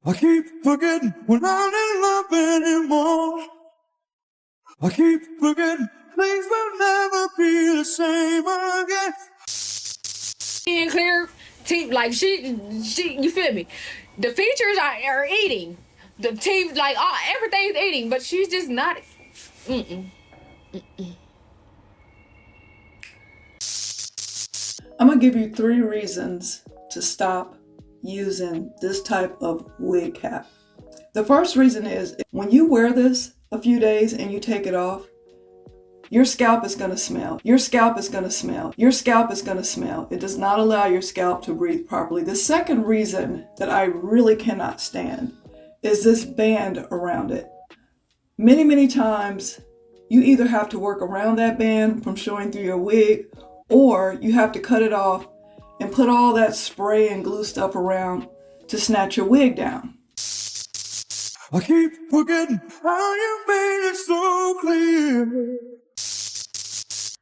I keep forgetting we're not in love anymore. I keep forgetting things will never be the same again. And clear teeth, like she, you feel me? The features are eating. The teeth, like everything's eating, but she's just not. I'm gonna give you 3 reasons to stop using this type of wig cap. The first reason is when you wear this a few days and you take it off, your scalp is gonna smell. Your scalp is gonna smell. Your scalp is gonna smell. It does not allow your scalp to breathe properly. The second reason that I really cannot stand is this band around it. Many times you either have to work around that band from showing through your wig, or you have to cut it off and put all that spray and glue stuff around to snatch your wig down. I keep forgetting how you made it so clear.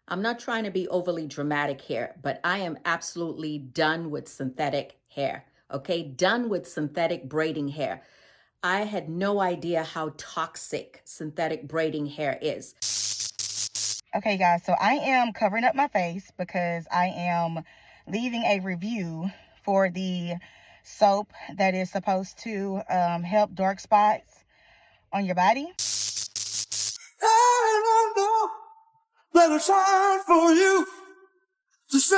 I'm not trying to be overly dramatic here, but I am absolutely done with synthetic hair, okay? Done with synthetic braiding hair. I had no idea how toxic synthetic braiding hair is. Okay, guys, so I am covering up my face because I am leaving a review for the soap that is supposed to help dark spots on your body. I know that it's hard for you to say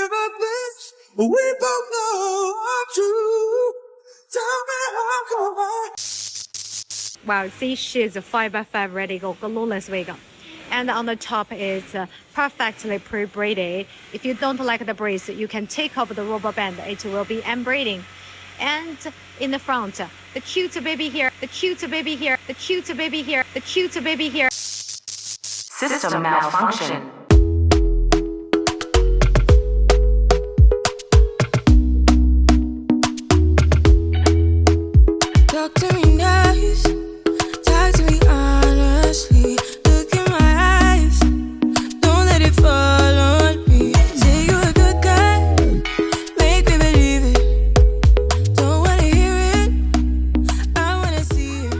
the things we both know are true. Tell me how come I... Wow, see, she's a 5x5 radical glueless wig. And on the top is perfectly pre-braided. If you don't like the braids, you can take off the rubber band. It will be end-braiding. And in the front, the cute baby here, the cute baby here, the cute baby here, the cute baby here. System malfunction. Talk to me nice, talk to me honestly. Look in my eyes, don't let it fall on me. Say you're a good guy, make me believe it. Don't wanna hear it, I wanna see it.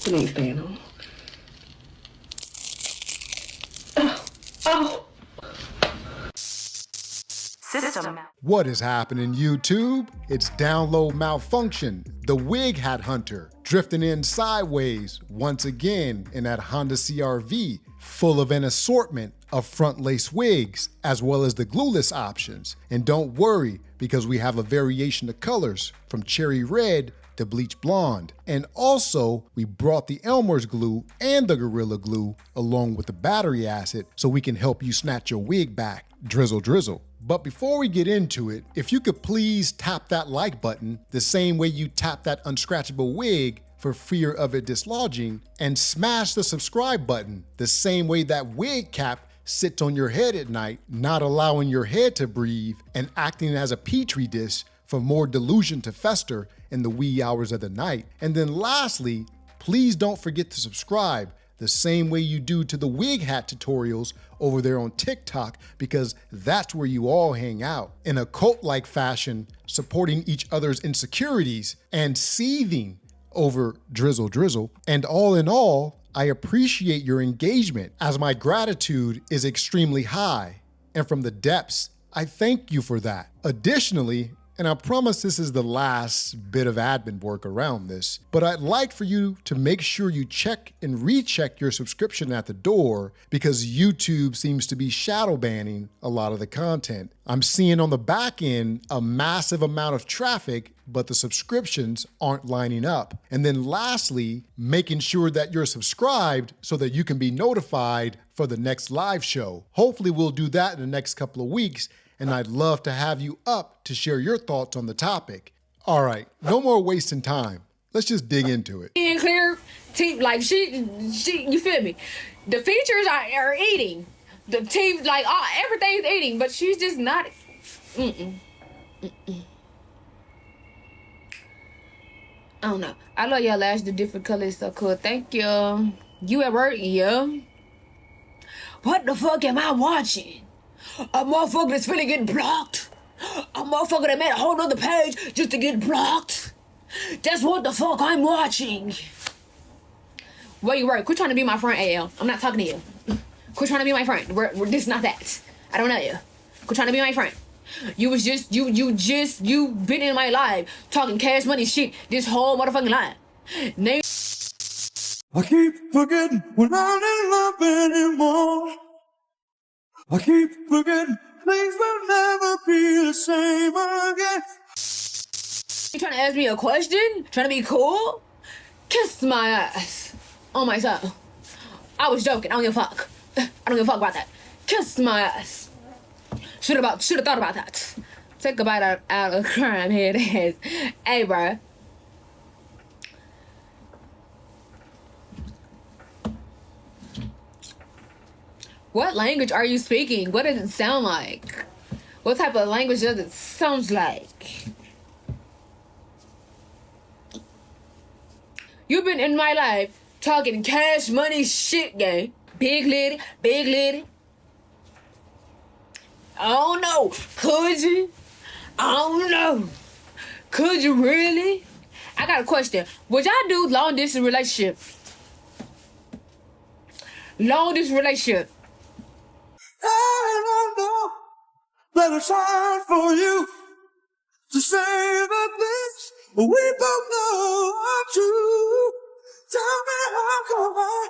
It ain't staying on. Oh. System. What is happening, YouTube? It's Download Malfunction, the wig hat hunter, drifting in sideways once again in that Honda CR-V, full of an assortment of front lace wigs, as well as the glueless options. And don't worry, because we have a variation of colors from cherry red to bleach blonde. And also, we brought the Elmer's glue and the Gorilla Glue along with the battery acid so we can help you snatch your wig back. Drizzle, drizzle. But before we get into it, if you could please tap that like button the same way you tap that unscratchable wig for fear of it dislodging, and smash the subscribe button the same way that wig cap sits on your head at night, not allowing your head to breathe and acting as a petri dish for more delusion to fester in the wee hours of the night. And then lastly, please don't forget to subscribe the same way you do to the wig hat tutorials over there on TikTok, because that's where you all hang out in a cult-like fashion, supporting each other's insecurities and seething over drizzle drizzle. And all in all, I appreciate your engagement, as my gratitude is extremely high. And from the depths, I thank you for that. Additionally, and I promise this is the last bit of admin work around this, but I'd like for you to make sure you check and recheck your subscription at the door, because YouTube seems to be shadow banning a lot of the content. I'm seeing on the back end a massive amount of traffic, but the subscriptions aren't lining up. And then lastly, making sure that you're subscribed so that you can be notified for the next live show. Hopefully we'll do that in the next couple of weeks, and I'd love to have you up to share your thoughts on the topic. All right, no more wasting time. Let's just dig into it. And clear teeth, like she, you feel me? The features are eating. The teeth, like everything's eating, but she's just not. I don't know. I love your lash. The different colors so cool. Thank you. You at work? Yeah. What the fuck am I watching? A motherfucker that's finna get blocked. A motherfucker that made a whole nother page just to get blocked. That's what the fuck I'm watching. Where you work? Quit trying to be my friend, AL. I'm not talking to you. Quit trying to be my friend. This is not that. I don't know you. Quit trying to be my friend. You been in my life talking cash money shit this whole motherfucking life. Name. I keep forgetting we're not in love anymore. I keep forgetting things will never be the same again. You trying to ask me a question? Trying to be cool? Kiss my ass. On myself. I was joking. I don't give a fuck. I don't give a fuck about that. Kiss my ass. Should have thought about that. Take a bite out of crime. Here it is. Hey, bro. What language are you speaking? What does it sound like? What type of language does it sound like? You've been in my life talking cash money shit, gang. Big lady. I don't know. Could you? I don't know. Could you really? I got a question. Would y'all do long distance relationship? Long distance relationship. I don't know that it's hard for you to say that this we both know are true. Tell me how come I.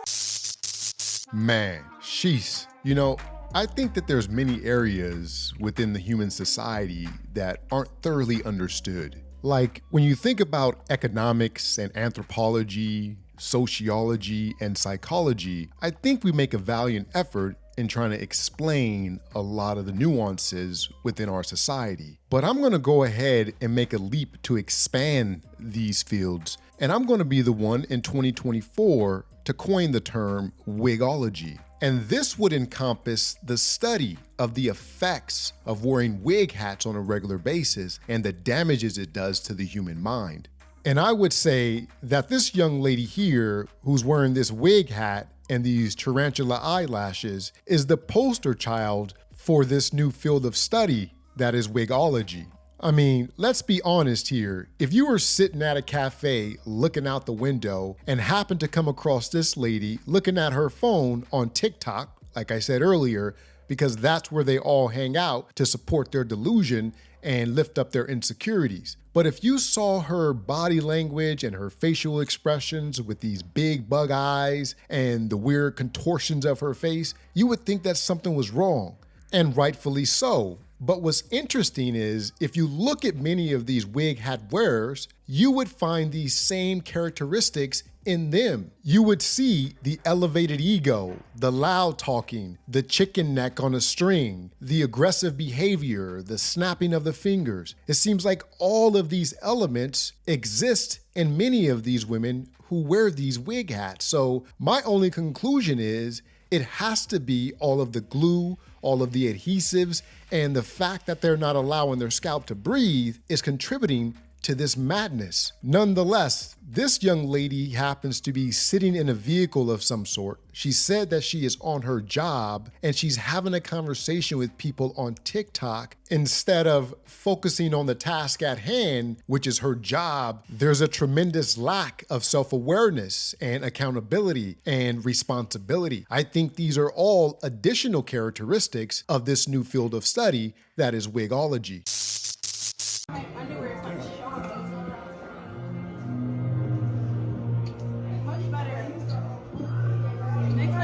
Man, sheesh. You know, I think that there's many areas within the human society that aren't thoroughly understood. Like when you think about economics and anthropology, sociology and psychology, I think we make a valiant effort in trying to explain a lot of the nuances within our society. But I'm going to go ahead and make a leap to expand these fields, and I'm going to be the one in 2024 to coin the term wigology. And this would encompass the study of the effects of wearing wig hats on a regular basis and the damages it does to the human mind. And I would say that this young lady here who's wearing this wig hat and these tarantula eyelashes is the poster child for this new field of study that is wigology. I mean, let's be honest here. If you were sitting at a cafe looking out the window and happened to come across this lady looking at her phone on TikTok, like I said earlier, because that's where they all hang out to support their delusion and lift up their insecurities. But if you saw her body language and her facial expressions with these big bug eyes and the weird contortions of her face, you would think that something was wrong, and rightfully so. But what's interesting is if you look at many of these wig hat wearers, you would find these same characteristics in them. You would see the elevated ego, the loud talking, the chicken neck on a string, the aggressive behavior, the snapping of the fingers. It seems like all of these elements exist in many of these women who wear these wig hats. So my only conclusion is it has to be all of the glue, all of the adhesives, and the fact that they're not allowing their scalp to breathe is contributing to this madness. Nonetheless, this young lady happens to be sitting in a vehicle of some sort. She said that she is on her job and she's having a conversation with people on TikTok instead of focusing on the task at hand, which is her job. There's a tremendous lack of self-awareness and accountability and responsibility. I think these are all additional characteristics of this new field of study that is wigology.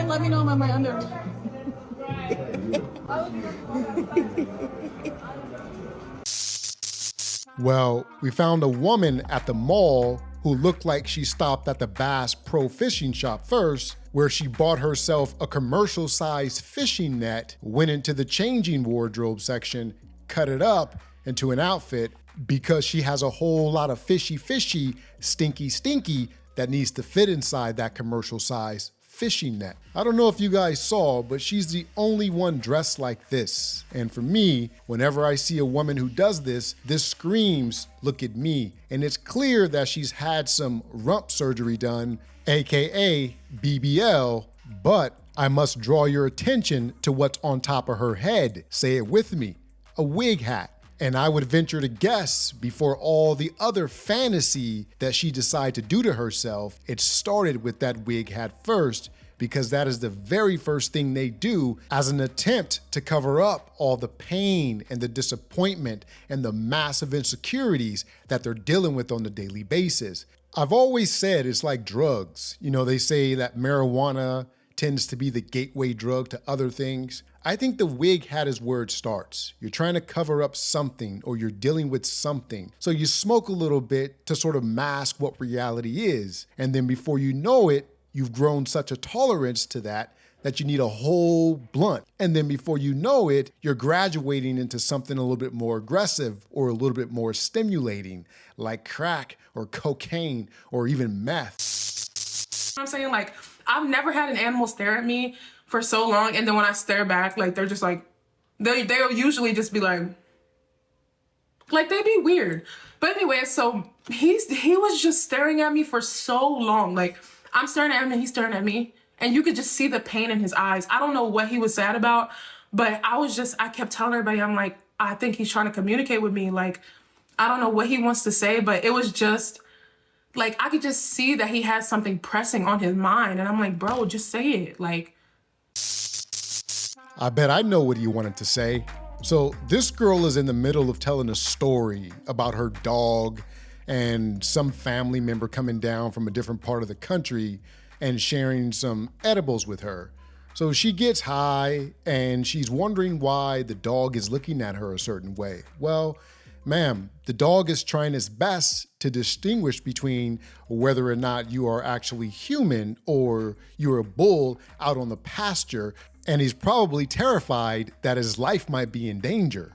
Let me know about my under. Well, we found a woman at the mall who looked like she stopped at the Bass Pro Fishing Shop first, where she bought herself a commercial-sized fishing net, went into the changing wardrobe section, cut it up into an outfit because she has a whole lot of fishy, stinky that needs to fit inside that commercial-sized fishing net. I don't know if you guys saw, but she's the only one dressed like this. And for me, whenever I see a woman who does this, this screams, look at me. And it's clear that she's had some rump surgery done, AKA BBL, but I must draw your attention to what's on top of her head. Say it with me, a wig hat. And I would venture to guess, before all the other fantasy that she decided to do to herself, it started with that wig hat first, because that is the very first thing they do as an attempt to cover up all the pain and the disappointment and the massive insecurities that they're dealing with on a daily basis. I've always said it's like drugs. You know, they say that marijuana tends to be the gateway drug to other things. I think the wig hat is where it starts. You're trying to cover up something, or you're dealing with something. So you smoke a little bit to sort of mask what reality is. And then before you know it, you've grown such a tolerance to that you need a whole blunt. And then before you know it, you're graduating into something a little bit more aggressive or a little bit more stimulating, like crack or cocaine or even meth. I'm saying, like, I've never had an animal stare at me for so long, and then when I stare back, like, they're just like, they'll usually just be like they be weird. But anyway, so he was just staring at me for so long. Like, I'm staring at him and he's staring at me, and you could just see the pain in his eyes. I don't know what he was sad about, but I kept telling everybody, I'm like, I think he's trying to communicate with me. Like, I don't know what he wants to say, but it was just like, I could just see that he had something pressing on his mind. And I'm like, bro, just say it. Like, I bet I know what he wanted to say. So this girl is in the middle of telling a story about her dog and some family member coming down from a different part of the country and sharing some edibles with her. So she gets high and she's wondering why the dog is looking at her a certain way. Well, ma'am, the dog is trying its best to distinguish between whether or not you are actually human or you're a bull out on the pasture, and he's probably terrified that his life might be in danger.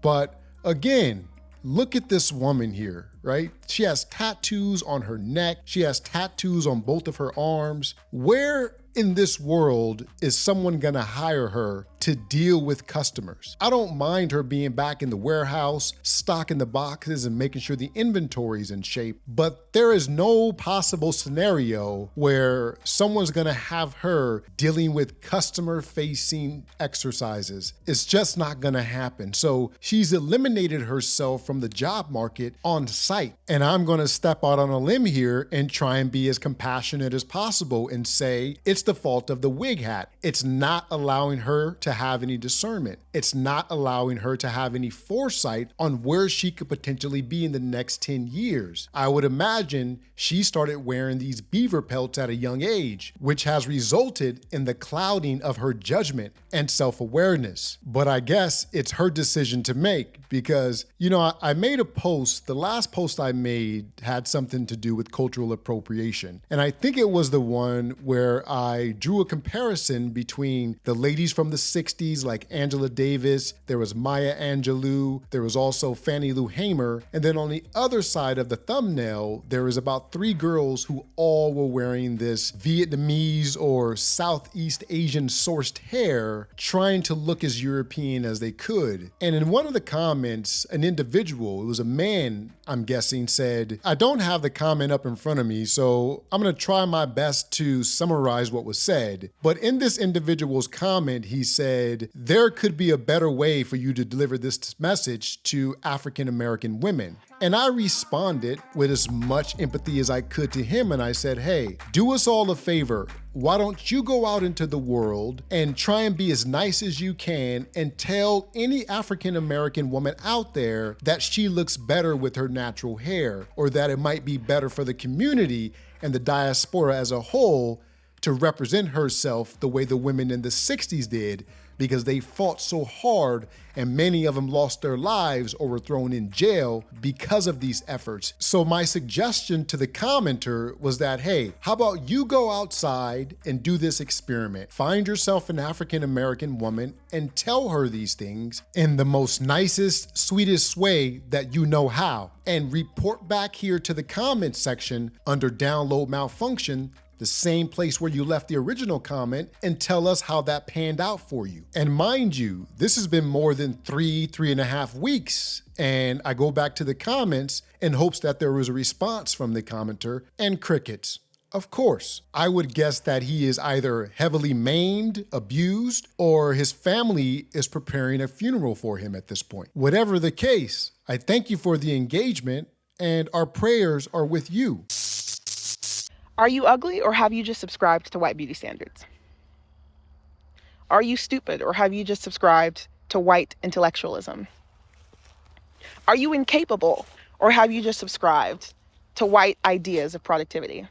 But again, look at this woman here, right? She has tattoos on her neck. She has tattoos on both of her arms. Where in this world is someone gonna hire her to deal with customers? I don't mind her being back in the warehouse, stocking the boxes and making sure the inventory's in shape, but there is no possible scenario where someone's gonna have her dealing with customer-facing exercises. It's just not gonna happen. So she's eliminated herself from the job market on site. And I'm gonna step out on a limb here and try and be as compassionate as possible and say it's the fault of the wig hat. It's not allowing her to have any discernment. It's not allowing her to have any foresight on where she could potentially be in the next 10 years. I would imagine she started wearing these beaver pelts at a young age, which has resulted in the clouding of her judgment and self-awareness. But I guess it's her decision to make, because, you know, I made a post. The last post I made had something to do with cultural appropriation. And I think it was the one where I drew a comparison between the ladies from the 60s like Angela Davis, there was Maya Angelou, there was also Fannie Lou Hamer, and then on the other side of the thumbnail, there was about 3 girls who all were wearing this Vietnamese or Southeast Asian sourced hair, trying to look as European as they could. And in one of the comments, an individual, it was a man, I'm guessing, said, I don't have the comment up in front of me, so I'm gonna try my best to summarize what was said. But in this individual's comment, he said, there could be a better way for you to deliver this message to African American women. And I responded with as much empathy as I could to him, and I said, hey, do us all a favor. Why don't you go out into the world and try and be as nice as you can and tell any African American woman out there that she looks better with her natural hair, or that it might be better for the community and the diaspora as a whole to represent herself the way the women in the 60s did, because they fought so hard and many of them lost their lives or were thrown in jail because of these efforts. So my suggestion to the commenter was that, hey, how about you go outside and do this experiment? Find yourself an African American woman and tell her these things in the most nicest, sweetest way that you know how, and report back here to the comment section under Download Malfunction, the same place where you left the original comment, and tell us how that panned out for you. And mind you, this has been more than 3.5 weeks, and I go back to the comments in hopes that there was a response from the commenter, and crickets. Of course, I would guess that he is either heavily maimed, abused, or his family is preparing a funeral for him at this point. Whatever the case, I thank you for the engagement, and our prayers are with you. Are you ugly, or have you just subscribed to white beauty standards? Are you stupid, or have you just subscribed to white intellectualism? Are you incapable, or have you just subscribed to white ideas of productivity?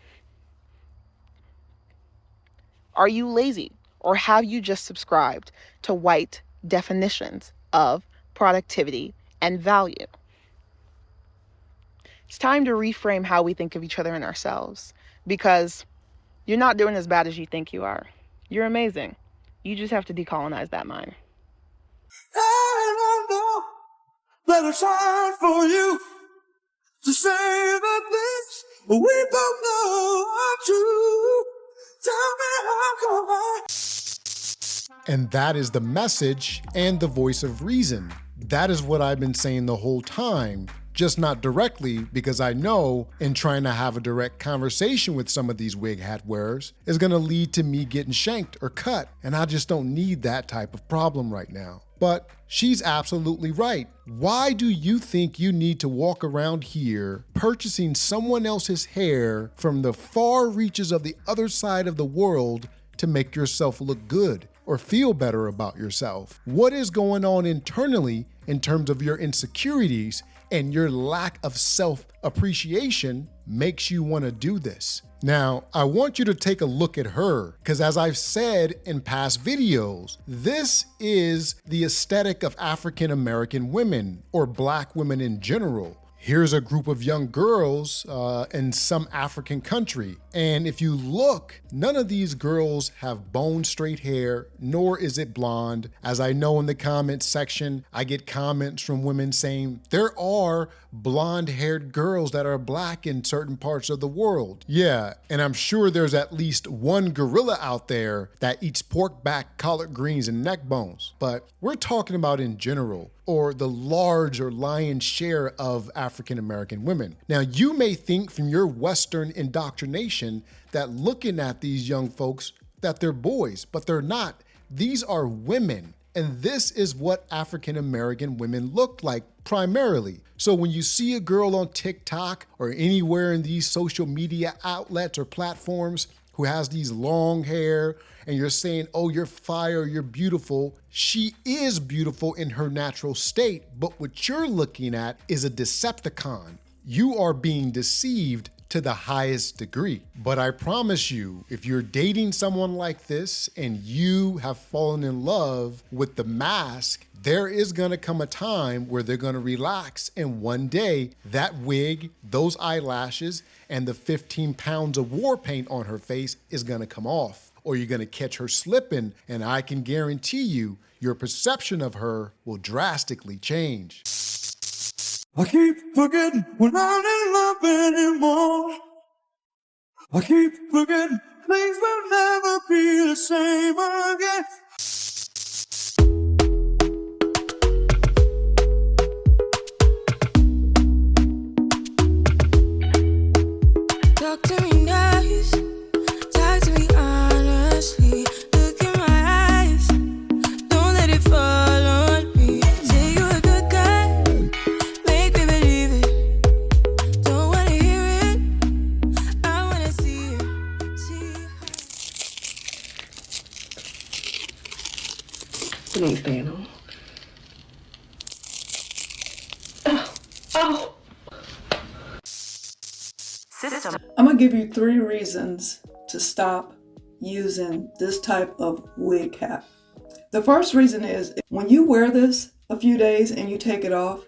Are you lazy, or have you just subscribed to white definitions of productivity and value? It's time to reframe how we think of each other and ourselves, because you're not doing as bad as you think you are. You're amazing. You just have to decolonize that mind. I know that it's hard for you to say that this we both know are true. Tell me how come I. And that is the message and the voice of reason. That is what I've been saying the whole time, just not directly, because I know in trying to have a direct conversation with some of these wig hat wearers is gonna lead to me getting shanked or cut, and I just don't need that type of problem right now. But she's absolutely right. Why do you think you need to walk around here purchasing someone else's hair from the far reaches of the other side of the world to make yourself look good or feel better about yourself? What is going on internally in terms of your insecurities and your lack of self-appreciation makes you want to do this? Now, I want you to take a look at her, because as I've said in past videos, this is the aesthetic of African American women, or Black women in general. Here's a group of young girls in some African country. And if you look, none of these girls have bone straight hair, nor is it blonde. As I know in the comments section, I get comments from women saying there are blonde haired girls that are Black in certain parts of the world. Yeah, and I'm sure there's at least one gorilla out there that eats pork back, collard greens, and neck bones. But we're talking about in general, or the large or lion's share of African American women. Now, you may think from your Western indoctrination that looking at these young folks that they're boys, but they're not. These are women. And this is what African American women look like primarily. So when you see a girl on TikTok or anywhere in these social media outlets or platforms who has these long hair, and you're saying, oh, you're fire, you're beautiful, she is beautiful in her natural state, but what you're looking at is a Decepticon. You are being deceived to the highest degree. But I promise you, if you're dating someone like this and you have fallen in love with the mask, there is gonna come a time where they're gonna relax, and one day that wig, those eyelashes, and the 15 pounds of war paint on her face is gonna come off, or you're gonna catch her slipping, and I can guarantee you, your perception of her will drastically change. I keep forgetting we're not in love anymore. I keep forgetting things will never be the same again. Talk to me nice, talk to me honestly. Look in my eyes, don't let it fall on me. Say you're a good guy, make me believe it. Don't wanna hear it, I wanna see it. It ain't staying on. Oh. I'm gonna give you 3 reasons to stop using this type of wig cap. The first reason is when you wear this a few days and you take it off,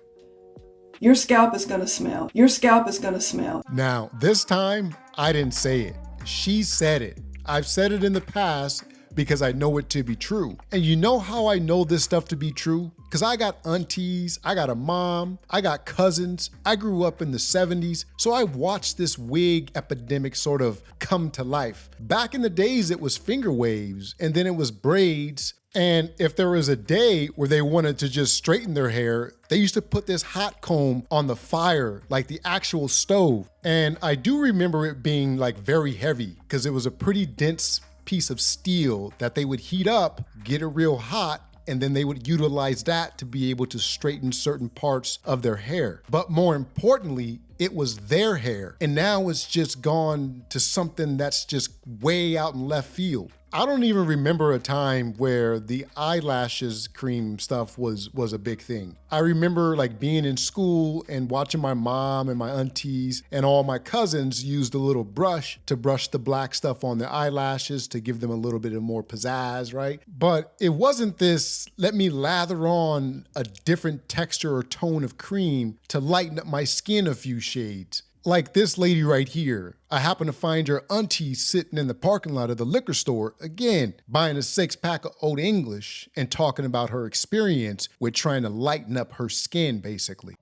your scalp is gonna smell. Your scalp is gonna smell. Now, this time, I didn't say it. She said it. I've said it in the past because I know it to be true. And you know how I know this stuff to be true? Because I got aunties, I got a mom, I got cousins. I grew up in the 70s, so I watched this wig epidemic sort of come to life. Back in the days, it was finger waves, and then it was braids, And if there was a day where they wanted to just straighten their hair, they used to put this hot comb on the fire, like the actual stove. And I do remember it being like very heavy because it was a pretty dense piece of steel that they would heat up, get it real hot, and then they would utilize that to be able to straighten certain parts of their hair. But more importantly, it was their hair. And now it's just gone to something that's just way out in left field. I don't even remember a time where the eyelashes cream stuff was a big thing. I remember like being in school and watching my mom and my aunties and all my cousins use the little brush to brush the black stuff on their eyelashes to give them a little bit of more pizzazz, right? But it wasn't this, let me lather on a different texture or tone of cream to lighten up my skin a few shades. Like this lady right here. I happen to find your auntie sitting in the parking lot of the liquor store, again, buying a 6-pack of Old English and talking about her experience with trying to lighten up her skin, basically.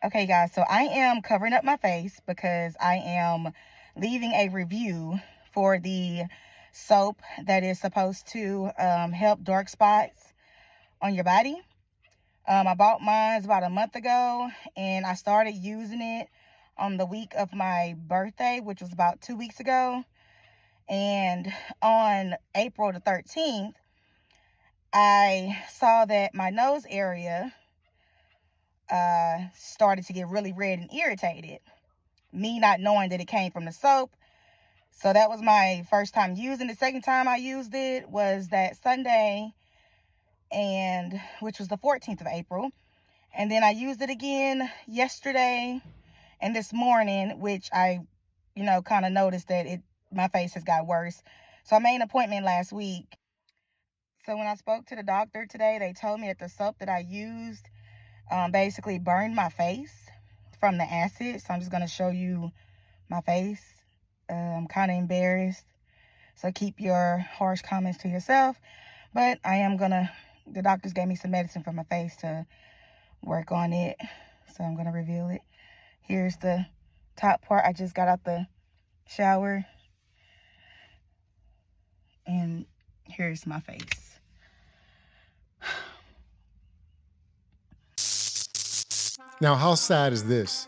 Okay, guys, so I am covering up my face because I am leaving a review for the soap that is supposed to help dark spots on your body. I bought mine about a month ago, and I started using it on the week of my birthday, which was about 2 weeks ago. And on April the 13th, I saw that my nose area started to get really red and irritated. Me not knowing that it came from the soap. So that was my first time using it. The second time I used it was that Sunday, and which was the 14th of April. And then I used it again yesterday and this morning, which I, kind of noticed that my face has got worse. So I made an appointment last week. So when I spoke to the doctor today, they told me that the soap that I used basically burned my face from the acid. So I'm just going to show you my face. I'm kind of embarrassed. So keep your harsh comments to yourself. But the doctors gave me some medicine for my face to work on it. So I'm going to reveal it. Here's the top part. I just got out the shower. And here's my face. Now, how sad is this?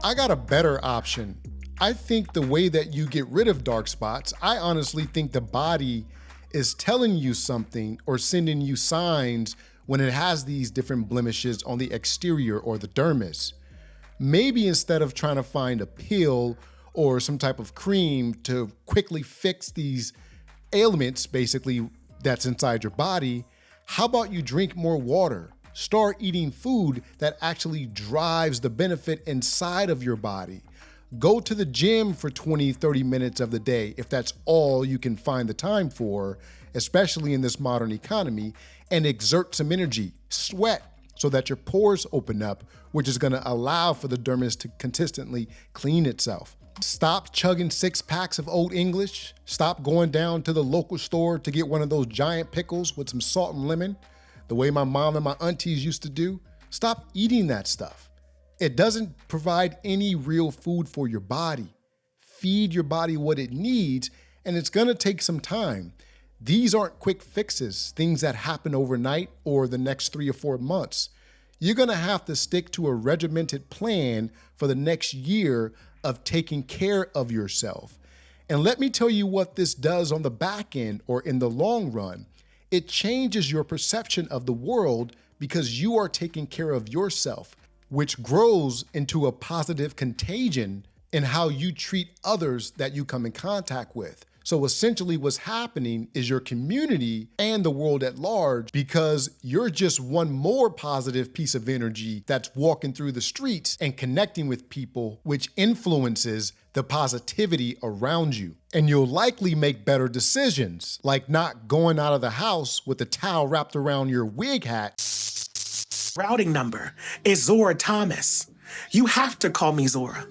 I got a better option. I think the way that you get rid of dark spots, I honestly think the body is telling you something or sending you signs when it has these different blemishes on the exterior or the dermis. Maybe instead of trying to find a pill or some type of cream to quickly fix these ailments, basically, that's inside your body, how about you drink more water? Start eating food that actually drives the benefit inside of your body. Go to the gym for 20, 30 minutes of the day, if that's all you can find the time for, especially in this modern economy, and exert some energy, sweat, so that your pores open up, which is gonna allow for the dermis to consistently clean itself. Stop chugging 6-packs of Old English. Stop going down to the local store to get one of those giant pickles with some salt and lemon, the way my mom and my aunties used to do. Stop eating that stuff. It doesn't provide any real food for your body. Feed your body what it needs, and it's gonna take some time. These aren't quick fixes, things that happen overnight or the next 3 or 4 months. You're gonna have to stick to a regimented plan for the next year of taking care of yourself. And let me tell you what this does on the back end or in the long run. It changes your perception of the world because you are taking care of yourself, which grows into a positive contagion in how you treat others that you come in contact with. So essentially what's happening is your community and the world at large, because you're just one more positive piece of energy that's walking through the streets and connecting with people, which influences the positivity around you. And you'll likely make better decisions, like not going out of the house with a towel wrapped around your wig hat. Routing number is Zora Thomas. You have to call me Zora.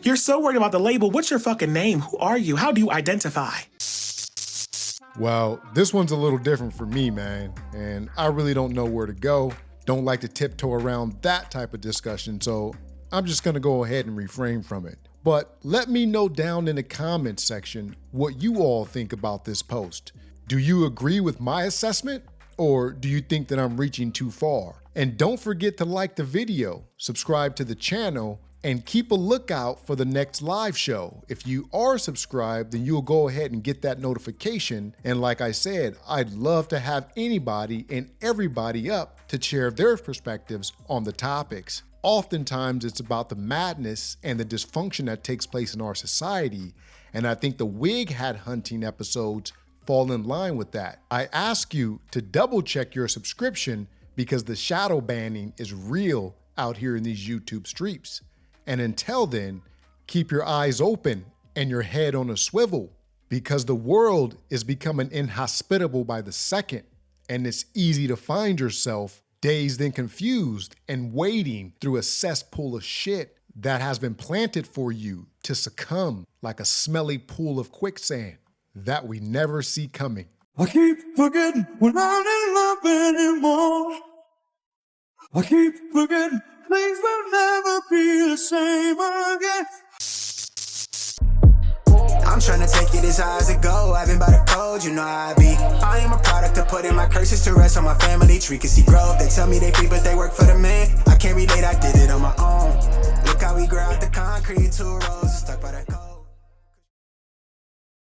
You're so worried about the label. What's your fucking name? Who are you? How do you identify? Well, this one's a little different for me, man, and I really don't know where to go. Don't like to tiptoe around that type of discussion, so I'm just gonna go ahead and refrain from it. But let me know down in the comments section what you all think about this post. Do you agree with my assessment? Or do you think that I'm reaching too far? And don't forget to like the video, subscribe to the channel, and keep a lookout for the next live show. If you are subscribed, then you'll go ahead and get that notification. And like I said, I'd love to have anybody and everybody up to share their perspectives on the topics. Oftentimes, it's about the madness and the dysfunction that takes place in our society. And I think the wig hat hunting episodes fall in line with that. I ask you to double check your subscription because the shadow banning is real out here in these YouTube streets. And until then, keep your eyes open and your head on a swivel because the world is becoming inhospitable by the second, and it's easy to find yourself dazed and confused and wading through a cesspool of shit that has been planted for you to succumb like a smelly pool of quicksand that we never see coming. I keep forgetting we're not in love anymore. I keep forgetting things will never be the same again. I'm trying to take it as high as it go. I've been by the code, you know how I be. I am a product of putting my curses to rest on my family tree. Can see growth. They tell me they free, but they work for the man. I can't relate, I did it on my own. Look how we grow out the concrete, 2 rows stuck by that code.